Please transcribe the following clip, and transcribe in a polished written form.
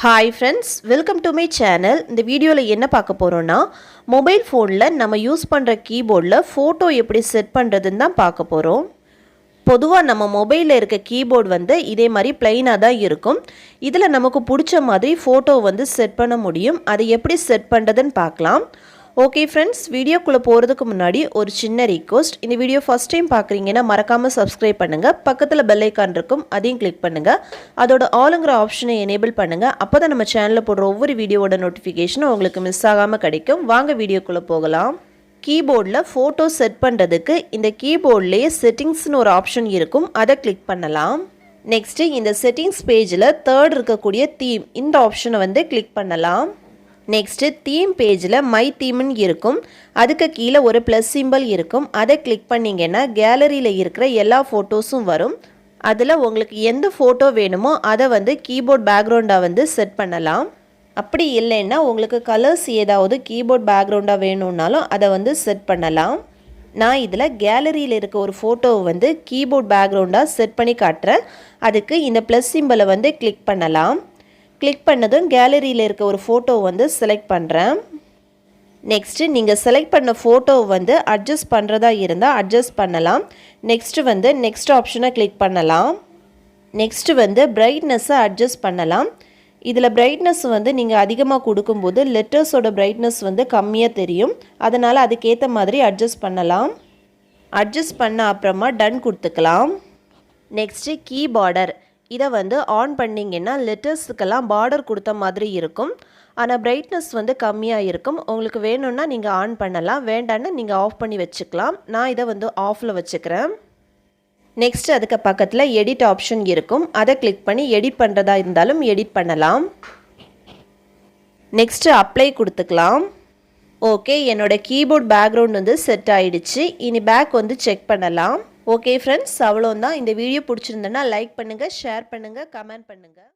Hi friends, welcome to my channel. இந்த வீடியோவில் என்ன பார்க்க போகிறோன்னா, மொபைல் ஃபோனில் நம்ம யூஸ் பண்ணுற கீபோர்டில் ஃபோட்டோ எப்படி செட் பண்ணுறதுன்னு தான் பார்க்க போகிறோம். பொதுவாக நம்ம மொபைலில் இருக்க கீபோர்டு வந்து இதே மாதிரி பிளைனாக தான் இருக்கும். இதில் நமக்கு பிடிச்ச மாதிரி ஃபோட்டோ வந்து செட் பண்ண முடியும். அதை எப்படி செட் பண்ணுறதுன்னு பார்க்கலாம். ஓகே ஃப்ரெண்ட்ஸ், வீடியோக்குள்ளே போகிறதுக்கு முன்னாடி ஒரு சின்ன ரிக்வெஸ்ட். இந்த வீடியோ ஃபஸ்ட் டைம் பார்க்குறீங்கன்னா மறக்காமல் சப்ஸ்கிரைப் பண்ணுங்கள். பக்கத்தில் பெல் ஐக்கான் இருக்கும், அதையும் கிளிக் பண்ணுங்கள். அதோட ஆளுங்கிற ஆப்ஷனை எனேபிள் பண்ணுங்கள். அப்போ தான் நம்ம சேனலில் போடுற ஒவ்வொரு வீடியோவோட நோட்டிஃபிகேஷனும் உங்களுக்கு மிஸ் ஆகாமல் கிடைக்கும். வாங்க வீடியோக்குள்ளே போகலாம். கீபோர்டில் ஃபோட்டோ செட் பண்ணுறதுக்கு இந்த கீபோர்ட்லேயே செட்டிங்ஸ்னு ஒரு ஆப்ஷன் இருக்கும், அதை கிளிக் பண்ணலாம். நெக்ஸ்ட்டு இந்த செட்டிங்ஸ் பேஜில் தேர்ட் இருக்கக்கூடிய தீம், இந்த ஆப்ஷனை வந்து கிளிக் பண்ணலாம். நெக்ஸ்ட்டு தீம் பேஜில் மை தீம்னு இருக்கும், அதுக்கு கீழே ஒரு ப்ளஸ் சிம்பிள் இருக்கும், அதை கிளிக் பண்ணிங்கன்னா கேலரியில் இருக்கிற எல்லா ஃபோட்டோஸும் வரும். அதில் உங்களுக்கு எந்த ஃபோட்டோ வேணுமோ அதை வந்து கீபோர்ட் பேக்ரவுண்டாக வந்து செட் பண்ணலாம். அப்படி இல்லைன்னா உங்களுக்கு கலர்ஸ் ஏதாவது கீபோர்ட் பேக்ரவுண்டாக வேணும்னாலும் அதை வந்து செட் பண்ணலாம். நான் இதில் கேலரியில் இருக்க ஒரு ஃபோட்டோவை வந்து கீபோர்ட் பேக்ரவுண்டாக செட் பண்ணி காட்டுறேன். அதுக்கு இந்த ப்ளஸ் சிம்பிளை வந்து கிளிக் பண்ணலாம். கிளிக் பண்ணதும் கேலரியில் இருக்க ஒரு ஃபோட்டோ வந்து செலக்ட் பண்ணுறேன். நெக்ஸ்ட்டு நீங்கள் செலக்ட் பண்ண ஃபோட்டோவை வந்து அட்ஜஸ்ட் பண்ணுறதா இருந்தால் அட்ஜஸ்ட் பண்ணலாம். நெக்ஸ்ட்டு வந்து நெக்ஸ்ட் ஆப்ஷனை கிளிக் பண்ணலாம். நெக்ஸ்ட்டு வந்து பிரைட்னஸை அட்ஜஸ்ட் பண்ணலாம். இதில் பிரைட்னஸ் வந்து நீங்கள் அதிகமாக கொடுக்கும்போது லெட்டர்ஸோட பிரைட்னஸ் வந்து கம்மியாக தெரியும். அதனால் அதுக்கேற்ற மாதிரி அட்ஜஸ்ட் பண்ணலாம். அட்ஜஸ்ட் பண்ண அப்புறமா டன் கொடுத்துக்கலாம். நெக்ஸ்ட்டு கீ பார்டர், இதை வந்து ஆன் பண்ணிங்கன்னா லெட்டர்ஸுக்கெல்லாம் பார்டர் கொடுத்த மாதிரி இருக்கும். ஆனால் பிரைட்னஸ் வந்து கம்மியாக இருக்கும். உங்களுக்கு வேணும்னா நீங்கள் ஆன் பண்ணலாம், வேண்டான்னு நீங்கள் ஆஃப் பண்ணி வச்சுக்கலாம். நான் இதை வந்து ஆஃபில் வச்சுக்கிறேன். நெக்ஸ்ட் அதுக்கு பக்கத்தில் எடிட் ஆப்ஷன் இருக்கும், அதை கிளிக் பண்ணி எடிட் பண்ணுறதா இருந்தாலும் எடிட் பண்ணலாம். நெக்ஸ்ட்டு அப்ளை கொடுத்துக்கலாம். ஓகே, என்னோடய கீபோர்ட் பேக்ரவுண்ட் வந்து செட் ஆகிடுச்சு. இனி பேக் வந்து செக் பண்ணலாம். ஓகே ஃப்ரெண்ட்ஸ், அவ்வளோதான். இந்த வீடியோ பிடிச்சிருந்தேன்னா லைக் பண்ணுங்கள், ஷேர் பண்ணுங்கள், கமெண்ட் பண்ணுங்கள்.